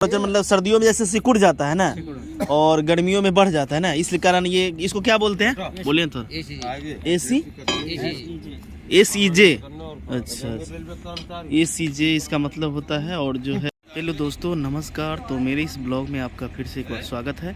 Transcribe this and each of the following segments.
मतलब सर्दियों में जैसे सिकुड़ जाता है ना और गर्मियों में बढ़ जाता है ना, इसलिए कारण ये इसको क्या बोलते हैं, बोलिए तो। ACJ। अच्छा, ACJ इसका मतलब होता है। और जो है, हेलो दोस्तों नमस्कार। तो मेरे इस ब्लॉग में आपका फिर से एक बार स्वागत है।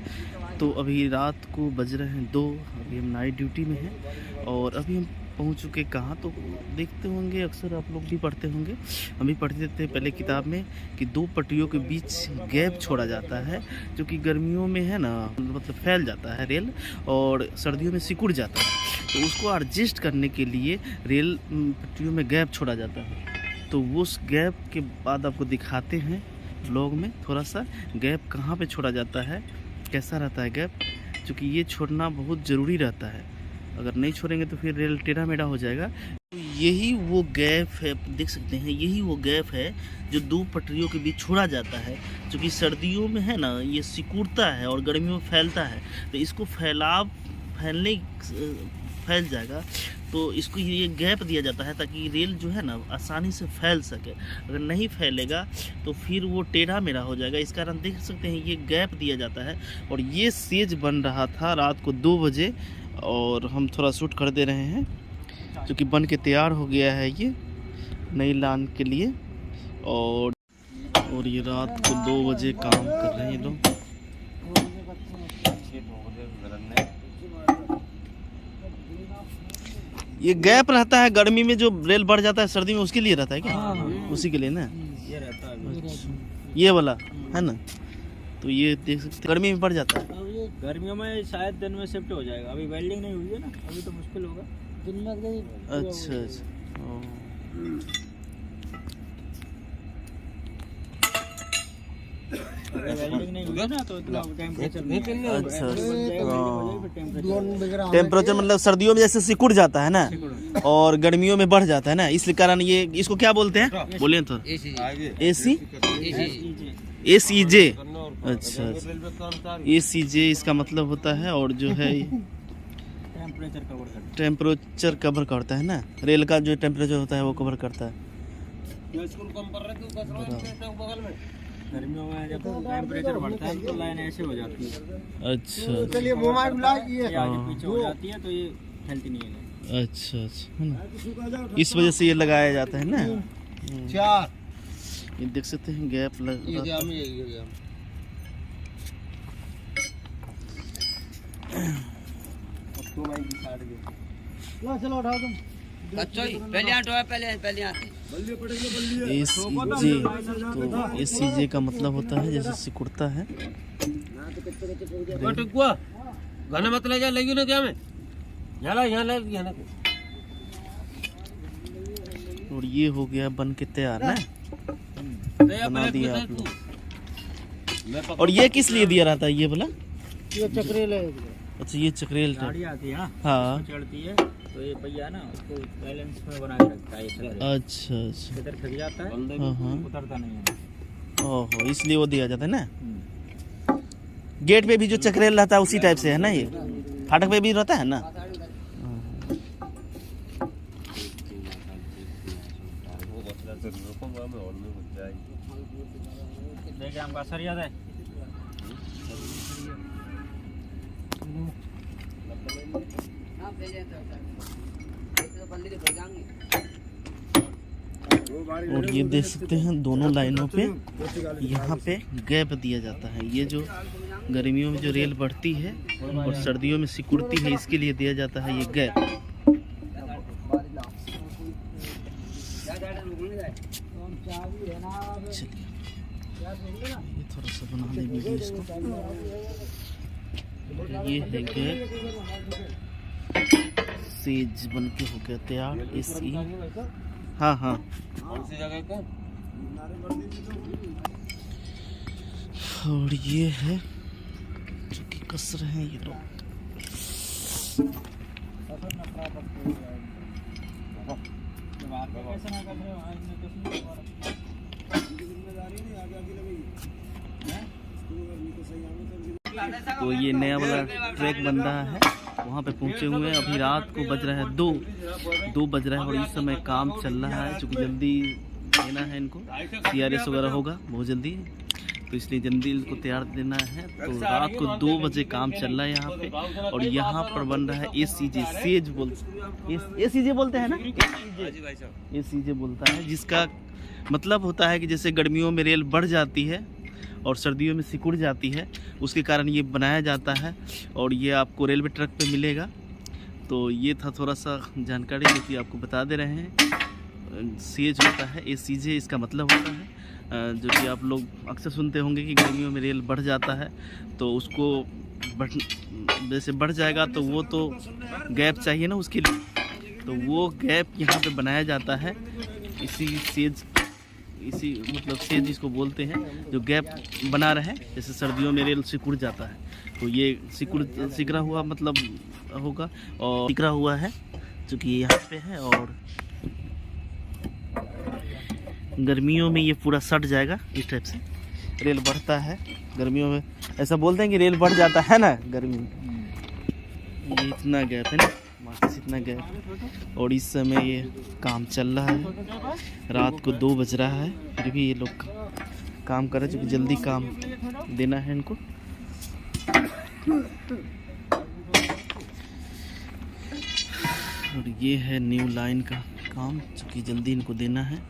तो अभी रात को बज रहे हैं 2, अभी हम नाइट ड्यूटी में हैं और अभी हम पहुंच चुके कहाँ, तो देखते होंगे, अक्सर आप लोग भी पढ़ते होंगे, हम भी पढ़ते थे पहले किताब में कि 2 पटरियों के बीच गैप छोड़ा जाता है, जो कि गर्मियों में है ना मतलब फैल जाता है रेल और सर्दियों में सिकुड़ जाता है। तो उसको एडजस्ट करने के लिए रेल पटरियों में गैप छोड़ा जाता है। तो उस गैप के बाद आपको दिखाते हैं ब्लॉग में थोड़ा सा गैप कहाँ पे छोड़ा जाता है, कैसा रहता है गैप, क्योंकि ये छोड़ना बहुत ज़रूरी रहता है। अगर नहीं छोड़ेंगे तो फिर रेल टेढ़ा मेढ़ा हो जाएगा। तो यही वो गैप है, देख सकते हैं, यही वो गैप है जो 2 पटरियों के बीच छोड़ा जाता है, जो कि सर्दियों में है ना ये सिकुड़ता है और गर्मियों में फैलता है। तो इसको फैल जाएगा, तो इसको ये गैप दिया जाता है ताकि रेल जो है ना आसानी से फैल सके। अगर नहीं फैलेगा तो फिर वो टेढ़ा मेढ़ा हो जाएगा। इस कारण देख सकते हैं ये गैप दिया जाता है। और ये सेज बन रहा था रात को 2 बजे और हम थोड़ा शूट कर दे रहे हैं, जो कि बन के तैयार हो गया है ये नई लाइन के लिए। और ये रात को 2 बजे काम कर रहे हैं लोग। ये गैप रहता है गर्मी में, जो रेल बढ़ जाता है सर्दी में उसके लिए रहता है क्या? उसी के लिए ना ये रहता है, ये वाला है ना। तो ये देख सकते गर्मी में बढ़ जाता है। गर्मियों में शायद दिन में शिफ्ट हो जाएगा। अभी वेल्डिंग नहीं हुई है ना, अभी तो मुश्किल होगा दिन में। अच्छा। वेल्डिंग नहीं हुई है ना तो टेम्परेचर मतलब सर्दियों में जैसे सिकुड़ जाता है ना और गर्मियों में बढ़ जाता है ना, इसलिए कारण ये इसको क्या बोलते हैं, बोलिए तो। ACJ। अच्छा, ACJ इसका मतलब होता है। और जो है टेम्परेचर कवर करता है ना, रेल का जो टेम्परेचर होता है वो कवर करता है। गर्मियों में जब टेम्परेचर बढ़ता है तो लाइन ऐसे हो जाती है। अच्छा, चलिए आगे पीछे हो जाती है तो ये फैलती नहीं है। अच्छा है ना, इस वजह से ये लगाया जाता है ना। ये देख सकते हैं गैप चलो उठाओ तुम। ACJ का मतलब होता है जैसे सिकुड़ता है। गाना मत ले जा, लगी ना क्या में यहाँ और ये हो गया बन के तैयार ना, बना दिया आप लोग। और ये किस लिए दिया रहता है ये बोला? ये चक्रेल है। अच्छा, ये चक्रेल गाड़ी आती है, हाँ चढ़ती है तो ये पहिया ना उसको बैलेंस में बना के रखता है। अच्छा, इधर खिल जाता है, उतरता नहीं है। ओहो, इसलिए वो दिया जाता है ना। गेट पे भी जो चक्रेल रहता है उसी टाइप से है ना, ये फाटक पे भी रहता है ना। का असर याद है। और ये देख सकते हैं दोनों लाइनों पे यहाँ पे गैप दिया जाता है। ये जो गर्मियों में जो रेल बढ़ती है और सर्दियों में सिकुड़ती है, इसके लिए दिया जाता है ये गैप। चलिए ये थोड़ा सा बना लें वीडियो इसको। ये है गैप, सेज बन के हो गया तैयार। इसी हाँ कौन सी जगह का? और ये है जो कि कस रहे हैं ये लोग। तो ये नया वाला ट्रैक बन रहा है, वहाँ पे पहुँचे हुए हैं। अभी रात को बज रहा है 2 बज रहा है और इस समय काम चल रहा है, चूँकि जल्दी देना है इनको, CRS वगैरह होगा बहुत जल्दी। तो इसलिए जल्दी इसको तैयार देना है। तो रात को 2 बजे काम चल रहा है यहाँ पे, और यहाँ पर बन रहा है ACJ सेज ACJ बोलते हैं ना, ACJ बोलता है, जिसका मतलब होता है कि जैसे गर्मियों में रेल बढ़ जाती है और सर्दियों में सिकुड़ जाती है, उसके कारण ये बनाया जाता है और ये आपको रेलवे ट्रैक पे मिलेगा। तो ये था थोड़ा सा जानकारी जो कि आपको बता दे रहे हैं। सेज होता है ACJ, इसका मतलब होता है जो कि आप लोग अक्सर सुनते होंगे कि गर्मियों में रेल बढ़ जाता है, तो उसको जैसे बढ़ जाएगा तो वो तो गैप चाहिए ना उसके लिए, तो वो गैप यहाँ पे बनाया जाता है। इसी मतलब सेज जिसको बोलते हैं, जो गैप बना रहे, जैसे सर्दियों में रेल सिकुड़ जाता है तो ये सिकरा हुआ मतलब होगा, और सिकरा हुआ है जो कि यहाँ पे है, और गर्मियों में ये पूरा सट जाएगा। इस टाइप से रेल बढ़ता है गर्मियों में, ऐसा बोलते हैं कि रेल बढ़ जाता है ना गर्मी में। ये इतना गैप है ना, मार्केट इतना गैप, और इस समय ये काम चल रहा है। रात को 2 बज रहा है, फिर भी ये लोग काम कर रहे हैं, क्योंकि जल्दी काम देना है इनको। और ये है न्यू लाइन का काम, जो कि जल्दी इनको देना है,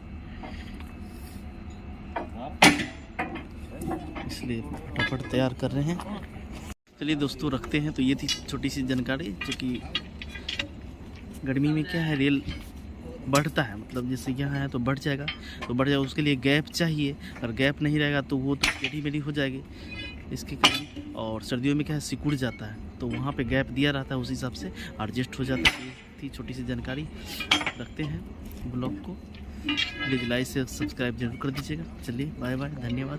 इसलिए फटाफट तैयार कर रहे हैं। चलिए दोस्तों रखते हैं। तो ये थी छोटी सी जानकारी, जो कि गर्मी में क्या है, रेल बढ़ता है, मतलब जैसे यहाँ है तो बढ़ जाएगा, उसके लिए गैप चाहिए। अगर गैप नहीं रहेगा तो वो तो टेढ़ी मेढ़ी हो जाएगी इसके कारण, और सर्दियों में क्या है सिकुड़ जाता है, तो वहाँ पे गैप दिया रहता है, उस हिसाब से एडजस्ट हो जाता है। ये थी छोटी सी जानकारी। रखते हैं ब्लॉग को, प्लीज़ लाइक से सब्सक्राइब जरूर कर दीजिएगा। चलिए बाय बाय, धन्यवाद।